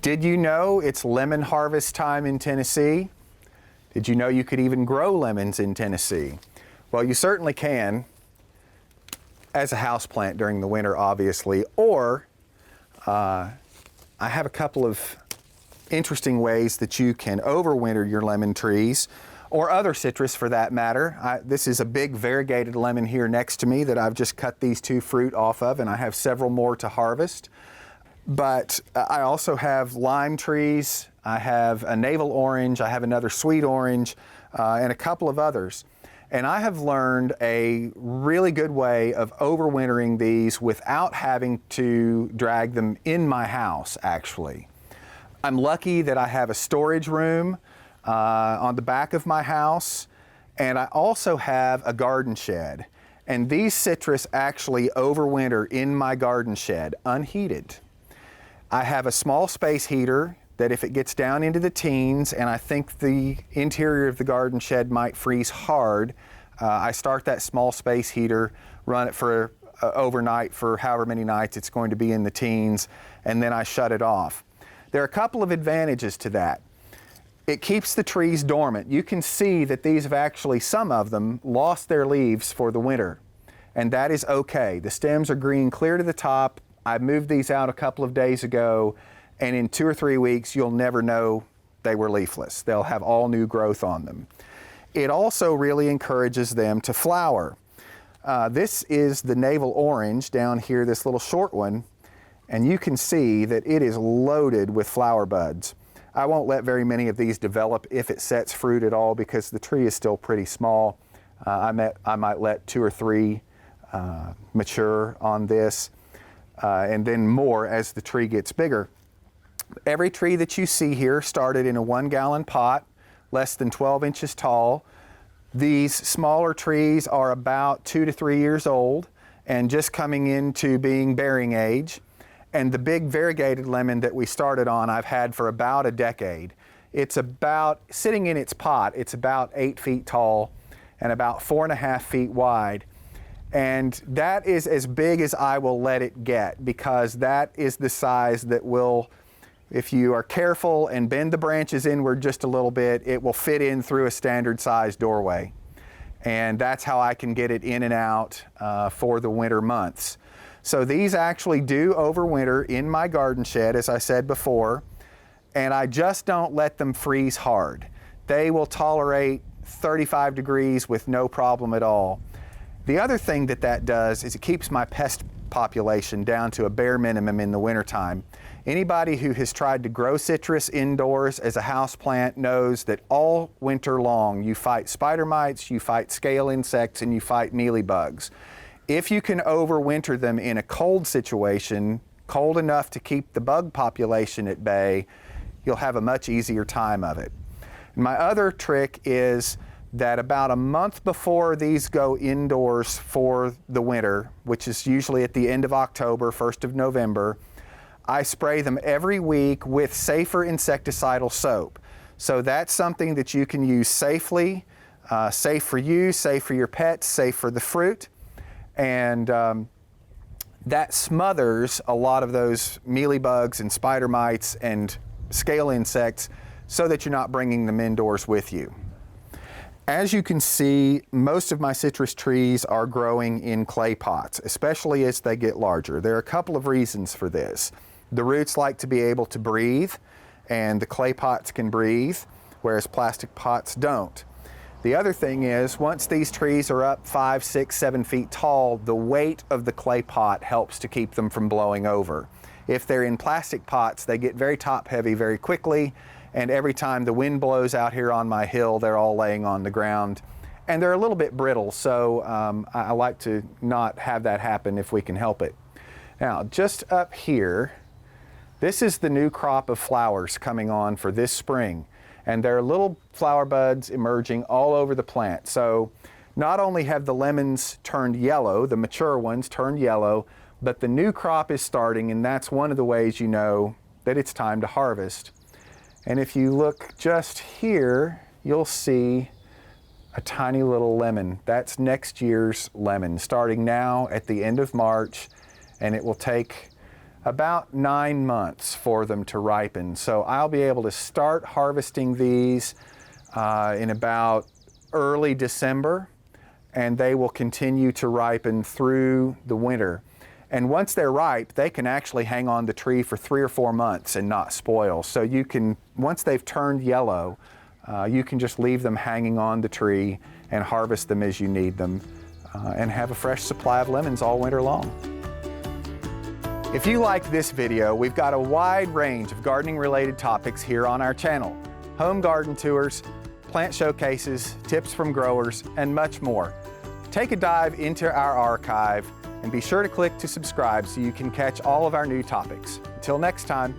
Did you know it's lemon harvest time in Tennessee? Did you know you could even grow lemons in Tennessee? Well, you certainly can as a houseplant during the winter, obviously, or I have a couple of interesting ways that you can overwinter your lemon trees, or other citrus for that matter. This is a big variegated lemon here next to me that I've just cut these 2 fruit off of, and I have several more to harvest. But I also have lime trees, I have a navel orange, I have another sweet orange, and a couple of others. And I have learned a really good way of overwintering these without having to drag them in my house, actually. I'm lucky that I have a storage room on the back of my house, and I also have a garden shed. And these citrus actually overwinter in my garden shed, unheated. I have a small space heater that if it gets down into the teens, and I think the interior of the garden shed might freeze hard, I start that small space heater, run it for overnight for however many nights it's going to be in the teens, and then I shut it off. There are a couple of advantages to that. It keeps the trees dormant. You can see that these have actually, some of them, lost their leaves for the winter, and that is okay. The stems are green clear to the top. I moved these out a couple of days ago, and in 2 or 3 weeks, you'll never know they were leafless. They'll have all new growth on them. It also really encourages them to flower. This is the navel orange down here, this little short one, and you can see that it is loaded with flower buds. I won't let very many of these develop if it sets fruit at all because the tree is still pretty small. I might let 2 or 3 mature on this. And then more as the tree gets bigger. Every tree that you see here started in a 1-gallon pot, less than 12 inches tall. These smaller trees are about 2 to 3 years old and just coming into being bearing age. And the big variegated lemon that we started on, I've had for about a decade. It's about, sitting in its pot, it's about 8 feet tall and about 4.5 feet wide. And that is as big as I will let it get because that is the size that will, if you are careful and bend the branches inward just a little bit, it will fit in through a standard size doorway. And that's how I can get it in and out for the winter months. So these actually do overwinter in my garden shed, as I said before, and I just don't let them freeze hard. They will tolerate 35 degrees with no problem at all. The other thing that does is it keeps my pest population down to a bare minimum in the wintertime. Anybody who has tried to grow citrus indoors as a houseplant knows that all winter long you fight spider mites, you fight scale insects, and you fight mealybugs. If you can overwinter them in a cold situation, cold enough to keep the bug population at bay, you'll have a much easier time of it. My other trick is that about a month before these go indoors for the winter, which is usually at the end of October, 1st of November, I spray them every week with safer insecticidal soap. So that's something that you can use safely, safe for you, safe for your pets, safe for the fruit. And that smothers a lot of those mealybugs and spider mites and scale insects so that you're not bringing them indoors with you. As you can see, most of my citrus trees are growing in clay pots, especially as they get larger. There are a couple of reasons for this. The roots like to be able to breathe, and the clay pots can breathe, whereas plastic pots don't. The other thing is, once these trees are up 5, 6, 7 feet tall, the weight of the clay pot helps to keep them from blowing over. If they're in plastic pots, they get very top heavy very quickly, and every time the wind blows out here on my hill, they're all laying on the ground. And they're a little bit brittle, so I like to not have that happen if we can help it. Now, just up here, this is the new crop of flowers coming on for this spring. And there are little flower buds emerging all over the plant. So not only have the lemons turned yellow, the mature ones turned yellow, but the new crop is starting, and that's one of the ways you know that it's time to harvest. And if you look just here, you'll see a tiny little lemon. That's next year's lemon, starting now at the end of March, and it will take about 9 months for them to ripen. So I'll be able to start harvesting these in about early December, and they will continue to ripen through the winter. And once they're ripe, they can actually hang on the tree for 3 or 4 months and not spoil. So you can, once they've turned yellow, you can just leave them hanging on the tree and harvest them as you need them and have a fresh supply of lemons all winter long. If you like this video, we've got a wide range of gardening related topics here on our channel. Home garden tours, plant showcases, tips from growers, and much more. Take a dive into our archive and be sure to click to subscribe so you can catch all of our new topics. Until next time.